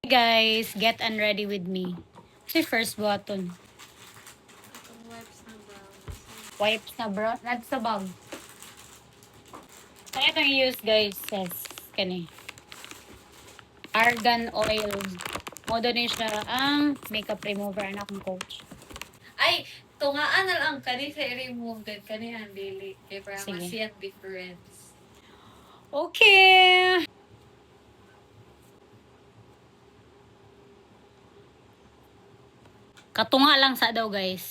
Hey guys, get unready with me. Ito yung first button. Wipes na bro. That's the bag. So itong use guys says kani. Argan oil. Modo ni siya ang makeup remover na akong coach. Ay, tungaan na lang kani sa i-remove din kani ang dili. Kaya para Sige. masiyang difference. Okay. Katunga lang sa daw guys.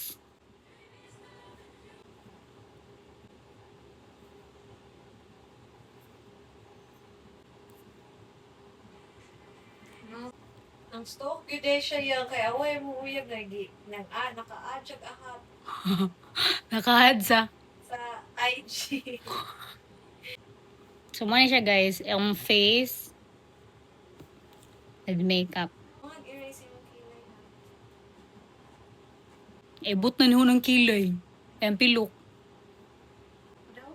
No? Ang stock yun eh siya yan. Kaya away mo uyag lagi. Naka-adjag ahap Nakahad sa. sa IG. So muna siya guys, yung face and makeup. Mag-erase yung kilay na. Ebot na niyo ng kilay. Yung pilok. Daw?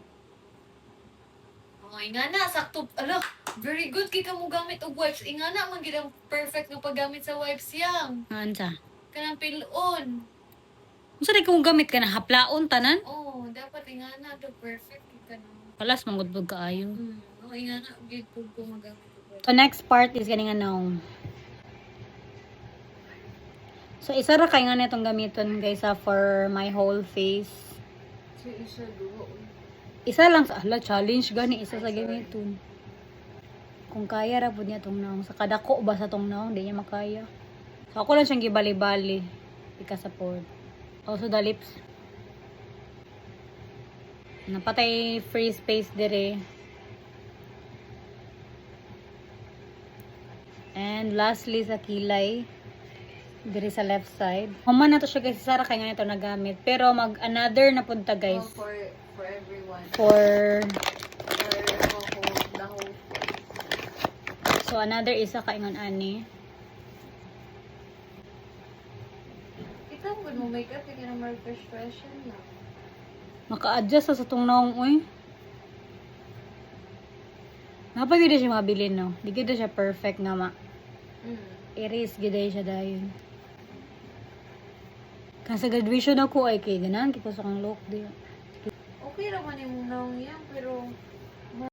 Oh, ingana, sakto. Ala, very good kay ka mo gamit og wipes. Ingana, man gid ang perfect nga paggamit sa wipes yang. Naan sa? Kanang pilon. Kung saan kung gamit ka na haplaon tanan? Oh, dapat ingana to perfect ka na. Palas, mangudbog kaayo. Oh, ingana, gid ko magamit og wipes. So next part is ganing ano. So isa ra kay nga nitong gamiton guys for my whole face. So, isa duwa. Isa lang sa challenge gani isa sa gamiton. Kung kaya ra pud niya tong naong sa kadako ba sa tong naong di niya makaya. So ako lang siyang gibali-bali ika-support. Also the lips. Napatay free space dire. And lastly sa kilay diri sa left side. Human na to siya guys, Sara kay nga nito nagamit. Pero mag another na punta guys. Oh, for everyone. For The whole. so another isa kaingon ani. Ito mo makeup kaya na mag-fresh na. Maka-adjust sa tong naong uy. Napagid siya mabili no. Di gid siya perfect nga ma. Erase gid siya dayon. Kan sa graduation ako ay kay ganan kay ko sa kang look di. Okay raman yung naong yan, pero